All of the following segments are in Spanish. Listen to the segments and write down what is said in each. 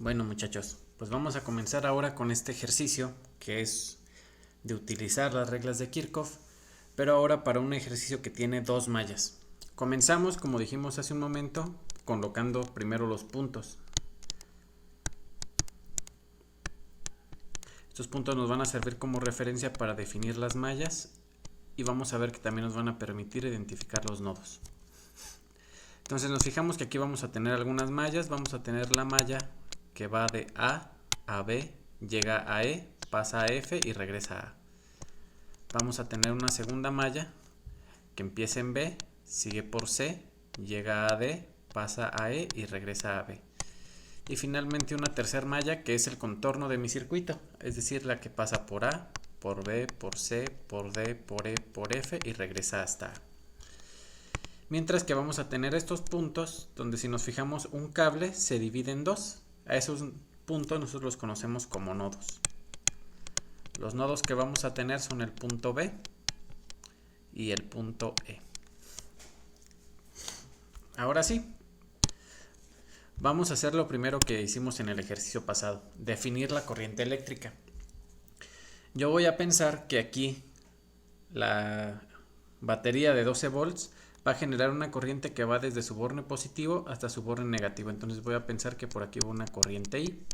Bueno muchachos, pues vamos a comenzar ahora con este ejercicio que es de utilizar las reglas de Kirchhoff, pero ahora para un ejercicio que tiene dos mallas. Comenzamos, como dijimos hace un momento, colocando primero los puntos. Estos puntos nos van a servir como referencia para definir las mallas y vamos a ver que también nos van a permitir identificar los nodos. Entonces nos fijamos que aquí vamos a tener algunas mallas. Vamos a tener la malla que va de A B, llega a E, pasa a F y regresa a A. Vamos a tener una segunda malla que empieza en B, sigue por C, llega a D, pasa a E y regresa a B. Y finalmente una tercera malla que es el contorno de mi circuito, es decir, la que pasa por A, por B, por C, por D, por E, por F y regresa hasta A. Mientras que vamos a tener estos puntos donde, si nos fijamos, un cable se divide en dos. A esos puntos nosotros los conocemos como nodos. Los nodos que vamos a tener son el punto B y el punto E. Ahora sí, vamos a hacer lo primero que hicimos en el ejercicio pasado, definir la corriente eléctrica. Yo voy a pensar que aquí la batería de 12 volts va a generar una corriente que va desde su borne positivo hasta su borne negativo. Entonces voy a pensar que por aquí va una corriente I.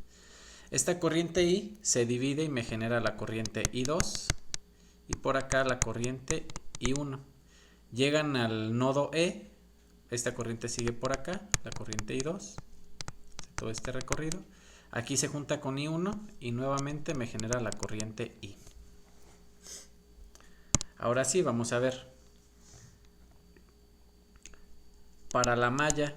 Esta corriente I se divide y me genera la corriente I2 y por acá la corriente I1. Llegan al nodo E, esta corriente sigue por acá, la corriente I2, todo este recorrido. Aquí se junta con I1 y nuevamente me genera la corriente I. Ahora sí, vamos a ver. Para la malla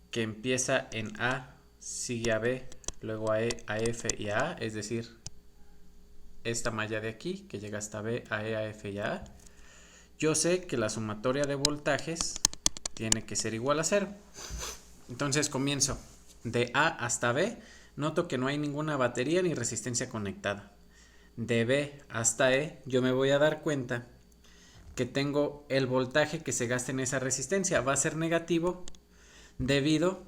que empieza en A, sigue a B, luego a E, a F y a A, es decir, esta malla de aquí que llega hasta B, a E, a F y a A, yo sé que la sumatoria de voltajes tiene que ser igual a 0. Entonces comienzo de A hasta B, noto que no hay ninguna batería ni resistencia conectada. De B hasta E yo me voy a dar cuenta que tengo el voltaje que se gasta en esa resistencia, va a ser negativo debido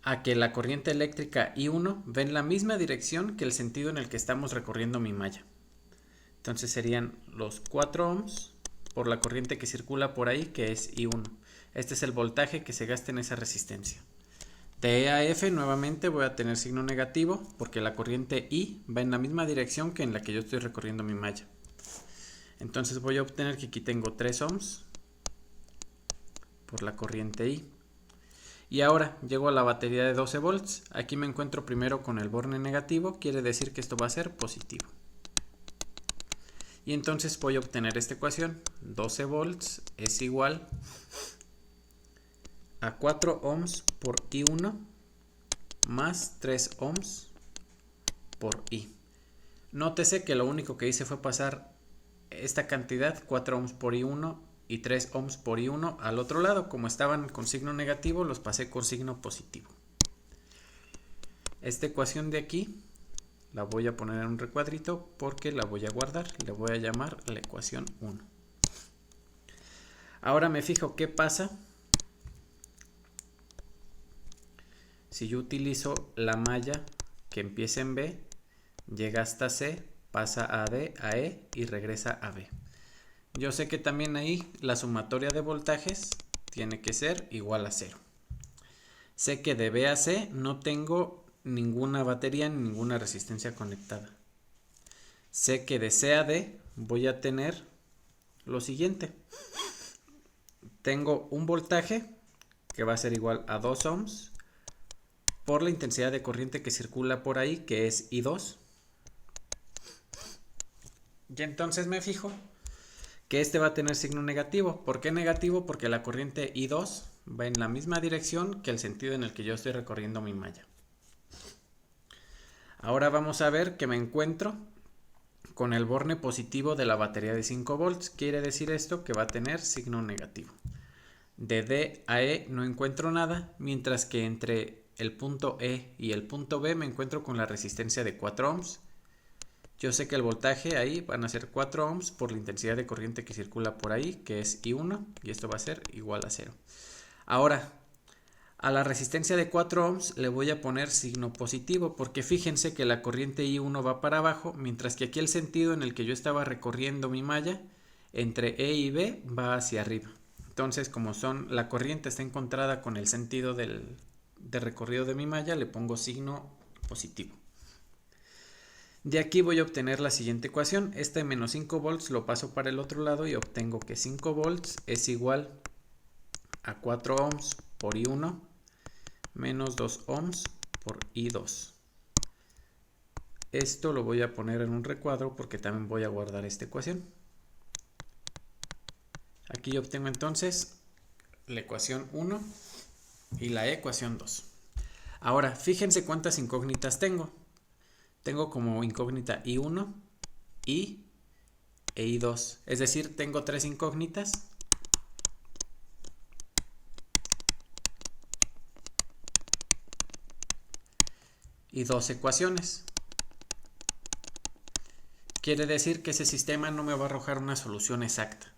a que la corriente eléctrica I1 va en la misma dirección que el sentido en el que estamos recorriendo mi malla. Entonces serían los 4 ohms por la corriente que circula por ahí, que es I1. Este es el voltaje que se gasta en esa resistencia. De E a F nuevamente voy a tener signo negativo porque la corriente I va en la misma dirección que en la que yo estoy recorriendo mi malla. Entonces voy a obtener que aquí tengo 3 ohms por la corriente I. Y ahora llego a la batería de 12 volts. Aquí me encuentro primero con el borne negativo, quiere decir que esto va a ser positivo. Y entonces voy a obtener esta ecuación. 12 volts es igual a 4 ohms por I1 más 3 ohms por I. Nótese que lo único que hice fue pasar esta cantidad, 4 ohms por I1 y 3 ohms por I1 al otro lado. Como estaban con signo negativo, los pasé con signo positivo. Esta ecuación de aquí la voy a poner en un recuadrito porque la voy a guardar. Le voy a llamar la ecuación 1. Ahora me fijo qué pasa si yo utilizo la malla que empieza en B, llega hasta C, pasa a D, a E y regresa a B. Yo sé que también ahí la sumatoria de voltajes tiene que ser igual a 0. Sé que de B a C no tengo ninguna batería ni ninguna resistencia conectada. Sé que de C a D voy a tener lo siguiente. Tengo un voltaje que va a ser igual a 2 ohms por la intensidad de corriente que circula por ahí, que es I2. Y entonces me fijo que este va a tener signo negativo. ¿Por qué negativo? Porque la corriente I2 va en la misma dirección que el sentido en el que yo estoy recorriendo mi malla. Ahora vamos a ver que me encuentro con el borne positivo de la batería de 5 volts. Quiere decir esto que va a tener signo negativo. De D a E no encuentro nada, mientras que entre el punto E y el punto B me encuentro con la resistencia de 4 ohms. Yo sé que el voltaje ahí van a ser 4 ohms por la intensidad de corriente que circula por ahí, que es I1, y esto va a ser igual a 0. Ahora, A la resistencia de 4 ohms le voy a poner signo positivo, porque fíjense que la corriente I1 va para abajo, mientras que aquí el sentido en el que yo estaba recorriendo mi malla, entre E y B, va hacia arriba. Entonces, como la corriente está encontrada con el sentido de recorrido de mi malla, le pongo signo positivo. De aquí voy a obtener la siguiente ecuación. Este menos 5 volts lo paso para el otro lado y obtengo que 5 volts es igual a 4 ohms por I1 menos 2 ohms por I2. Esto lo voy a poner en un recuadro porque también voy a guardar esta ecuación. Aquí obtengo entonces la ecuación 1 y la ecuación 2. Ahora, fíjense cuántas incógnitas tengo. Tengo como incógnita I1, I e I2. Es decir, tengo 3 incógnitas. Y 2 ecuaciones. Quiere decir que ese sistema no me va a arrojar una solución exacta.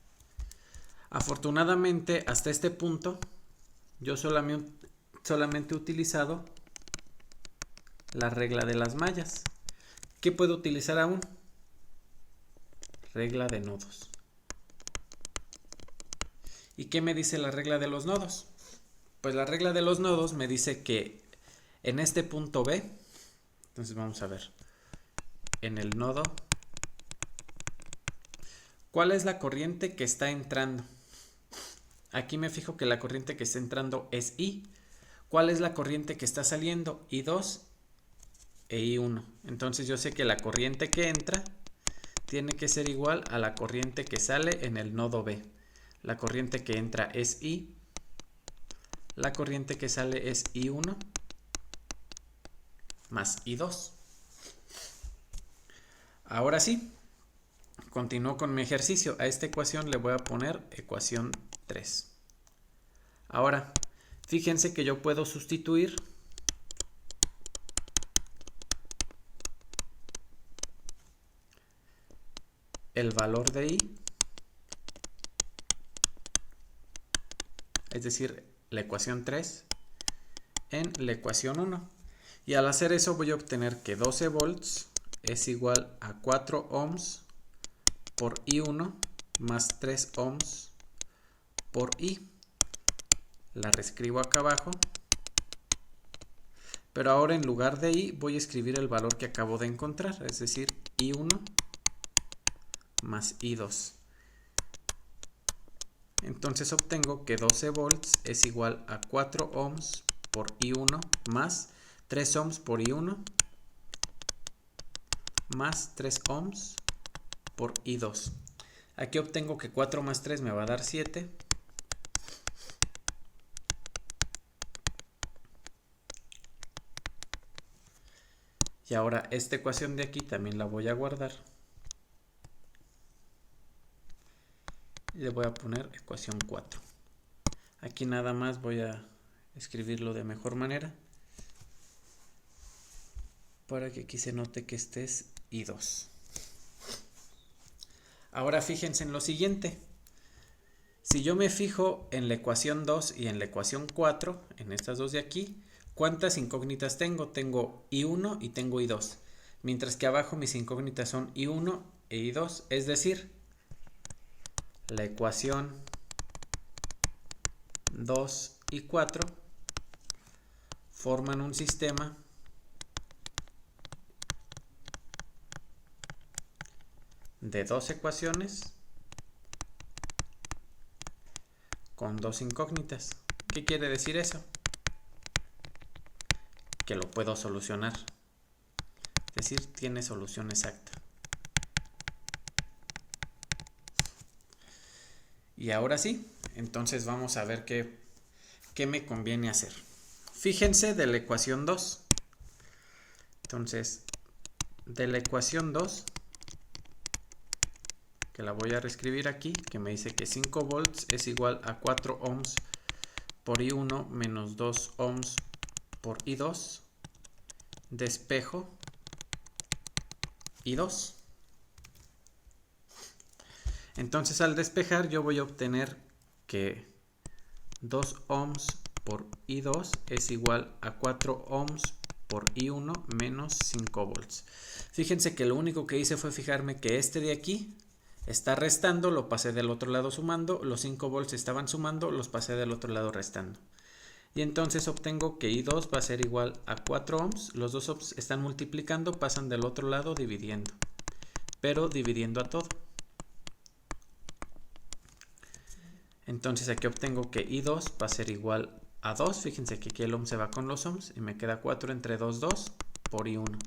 Afortunadamente, hasta este punto, yo solamente he utilizado la regla de las mallas. ¿Qué puedo utilizar aún? Regla de nodos. ¿Y qué me dice la regla de los nodos? Pues la regla de los nodos me dice que en este punto B, entonces vamos a ver, en el nodo, ¿cuál es la corriente que está entrando? Aquí me fijo que la corriente que está entrando es I. ¿Cuál es la corriente que está saliendo? I2 e I1. Entonces yo sé que la corriente que entra tiene que ser igual a la corriente que sale en el nodo B. La corriente que entra es I. La corriente que sale es I1 más I2. Ahora sí, continúo con mi ejercicio. A esta ecuación le voy a poner ecuación 3. Ahora, fíjense que yo puedo sustituir el valor de I, es decir, la ecuación 3, en la ecuación 1. Y al hacer eso voy a obtener que 12 volts es igual a 4 ohms por I1 más 3 ohms por I. La reescribo acá abajo. Pero ahora en lugar de I voy a escribir el valor que acabo de encontrar, es decir, I1 más I2. Entonces obtengo que 12 volts es igual a 4 ohms por I1 más 3 ohms por I1 más 3 ohms por I2. Aquí obtengo que 4 más 3 me va a dar 7. Y ahora esta ecuación de aquí también la voy a guardar. Y le voy a poner ecuación 4. Aquí nada más voy a escribirlo de mejor manera, para que aquí se note que este es I2. Ahora fíjense en lo siguiente. Si yo me fijo en la ecuación 2 y en la ecuación 4, en estas dos de aquí, ¿cuántas incógnitas tengo? Tengo I1 y tengo I2. Mientras que abajo mis incógnitas son I1 e I2. Es decir, la ecuación 2 y 4 forman un sistema de dos ecuaciones con dos incógnitas. ¿Qué quiere decir eso? Que lo puedo solucionar. Es decir, tiene solución exacta. Y ahora sí, entonces vamos a ver qué me conviene hacer. Fíjense de la ecuación 2. Entonces, de la ecuación 2, que la voy a reescribir aquí, que me dice que 5 volts es igual a 4 ohms por I1 menos 2 ohms por I2, despejo I2. Entonces al despejar yo voy a obtener que 2 ohms por I2 es igual a 4 ohms por I1 menos 5 volts. Fíjense que lo único que hice fue fijarme que este de aquí está restando, lo pasé del otro lado sumando, los 5 volts estaban sumando, los pasé del otro lado restando. Y entonces obtengo que I2 va a ser igual a 4 ohms, los dos ohms están multiplicando, pasan del otro lado dividiendo, pero dividiendo a todo. Entonces aquí obtengo que I2 va a ser igual a 2, fíjense que aquí el ohm se va con los ohms y me queda 4 entre 2, 2 por I1,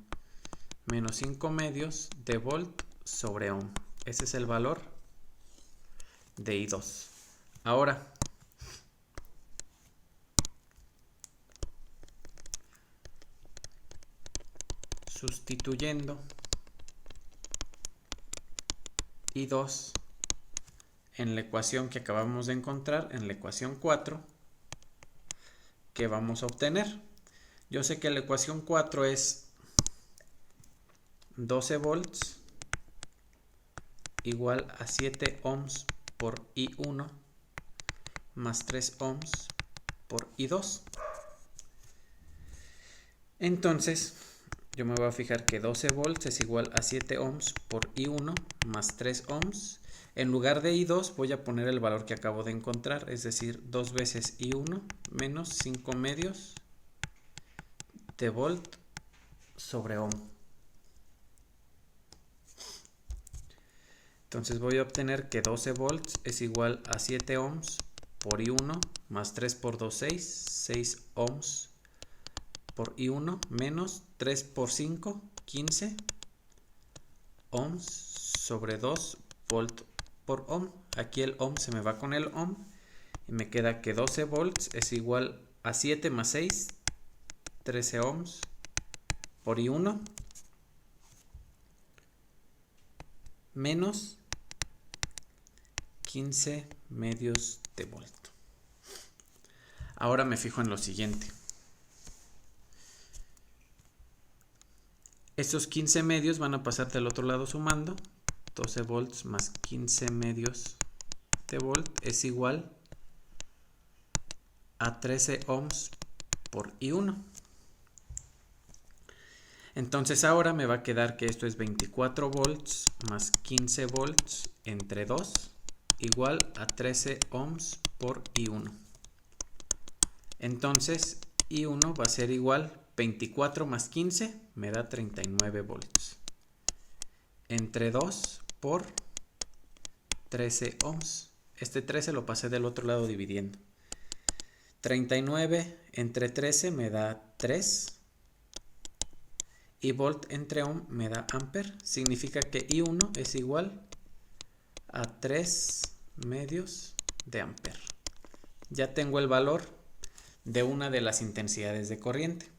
menos 5 medios de volt sobre ohm. Ese es el valor de I2. Ahora, sustituyendo I2 en la ecuación que acabamos de encontrar, en la ecuación 4, ¿qué vamos a obtener? Yo sé que la ecuación 4 es 12 volts igual a 7 ohms por I1 más 3 ohms por I2. Entonces, yo me voy a fijar que 12 volts es igual a 7 ohms por I1 más 3 ohms. En lugar de I2 voy a poner el valor que acabo de encontrar, es decir, 2 veces I1 menos 5 medios de volt sobre ohm. Entonces voy a obtener que 12 volts es igual a 7 ohms por I1 más 3 por 2, 6 ohms por I1 menos 3 por 5, 15 ohms sobre 2 volt por ohm. Aquí el ohm se me va con el ohm y me queda que 12 volts es igual a 7 más 6, 13 ohms por I1 menos 15 medios de volt. Ahora me fijo en lo siguiente. Estos 15 medios van a pasar del otro lado sumando. 12 volts más 15 medios de volt es igual a 13 ohms por I1. Entonces ahora me va a quedar que esto es 24 volts más 15 volts entre 2 igual a 13 ohms por I1. Entonces I1 va a ser igual 24 más 15 me da 39 volts entre 2 por 13 ohms. Este 13 lo pasé del otro lado dividiendo. 39 entre 13 me da 3 y volt entre ohm me da amper. Significa que I1 es igual a 3 medios de amper. Ya tengo el valor de una de las intensidades de corriente.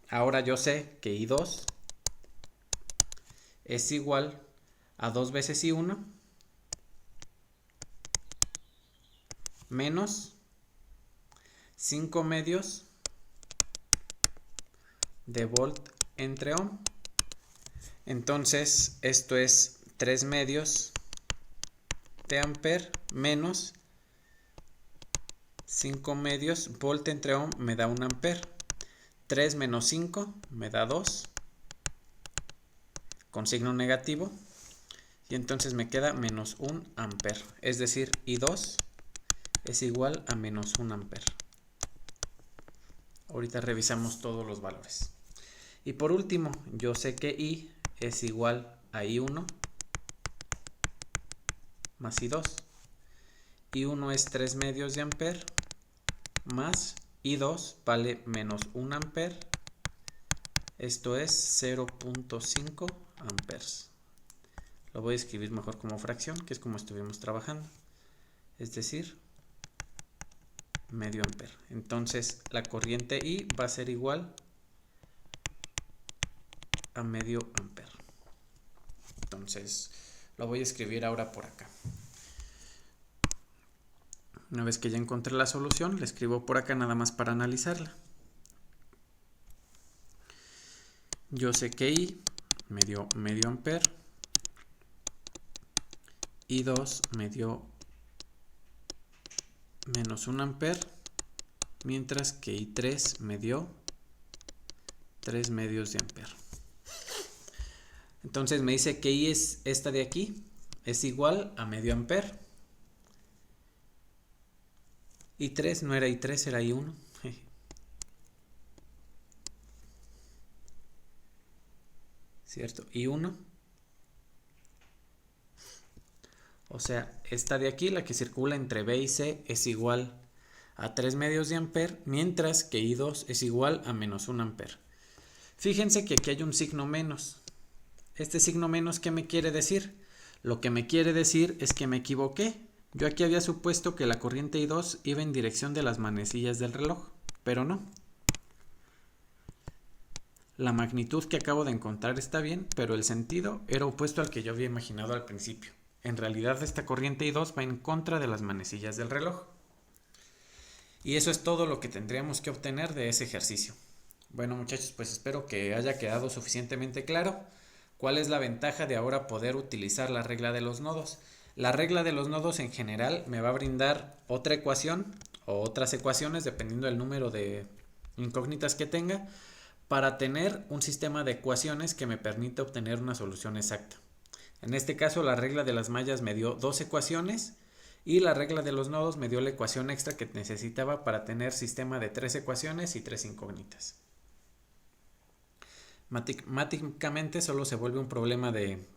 Ahora yo sé que I2 es igual a 2 veces I1 menos 5 medios de volt entre ohm. Entonces esto es 3 medios de amper menos 5 medios volt entre ohm me da 1 amper. 3 menos 5 me da 2 con signo negativo y entonces me queda menos 1 amper, es decir, I2 es igual a menos 1 amper. Ahorita revisamos todos los valores. Y por último, yo sé que I es igual a I1 más I2. I1 es 3 medios de amper más I2 vale menos 1 amper. Esto es 0.5 amperes. Lo voy a escribir mejor como fracción, que es como estuvimos trabajando. Es decir, medio amper. Entonces la corriente I va a ser igual a medio amper. Entonces lo voy a escribir ahora por acá. Una vez que ya encontré la solución, la escribo por acá nada más para analizarla. Yo sé que I me dio medio amper, I2 me dio menos 1 amper mientras que I3 me dio 3 medios de ampere. Entonces me dice que I es esta de aquí, es igual a medio ampere. I3 no era I3, era I1. ¿Cierto? I1. O sea, esta de aquí, la que circula entre B y C, es igual a 3 medios de ampere, mientras que I2 es igual a menos 1 ampere. Fíjense que aquí hay un signo menos. Este signo menos, ¿qué me quiere decir? Lo que me quiere decir es que me equivoqué. Yo aquí había supuesto que la corriente I2 iba en dirección de las manecillas del reloj, pero no. La magnitud que acabo de encontrar está bien, pero el sentido era opuesto al que yo había imaginado al principio. En realidad esta corriente I2 va en contra de las manecillas del reloj. Y eso es todo lo que tendríamos que obtener de ese ejercicio. Bueno muchachos, pues espero que haya quedado suficientemente claro cuál es la ventaja de ahora poder utilizar la regla de los nodos. La regla de los nodos en general me va a brindar otra ecuación o otras ecuaciones dependiendo del número de incógnitas que tenga, para tener un sistema de ecuaciones que me permita obtener una solución exacta. En este caso la regla de las mallas me dio 2 ecuaciones y la regla de los nodos me dio la ecuación extra que necesitaba para tener sistema de 3 ecuaciones y 3 incógnitas. Matemáticamente solo se vuelve un problema de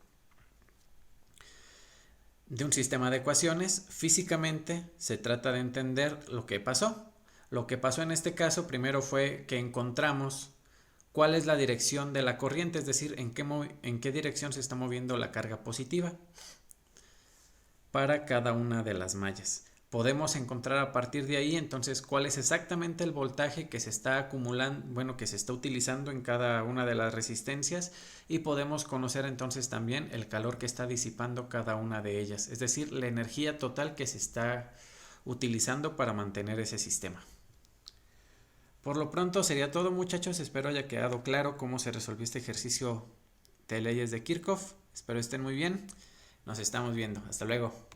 un sistema de ecuaciones. Físicamente se trata de entender lo que pasó. Lo que pasó en este caso primero fue que encontramos cuál es la dirección de la corriente, es decir, en qué dirección se está moviendo la carga positiva para cada una de las mallas. Podemos encontrar a partir de ahí entonces cuál es exactamente el voltaje que se está acumulando, que se está utilizando en cada una de las resistencias, y podemos conocer entonces también el calor que está disipando cada una de ellas, es decir, la energía total que se está utilizando para mantener ese sistema. Por lo pronto sería todo muchachos, espero haya quedado claro cómo se resolvió este ejercicio de leyes de Kirchhoff. Espero estén muy bien, nos estamos viendo, hasta luego.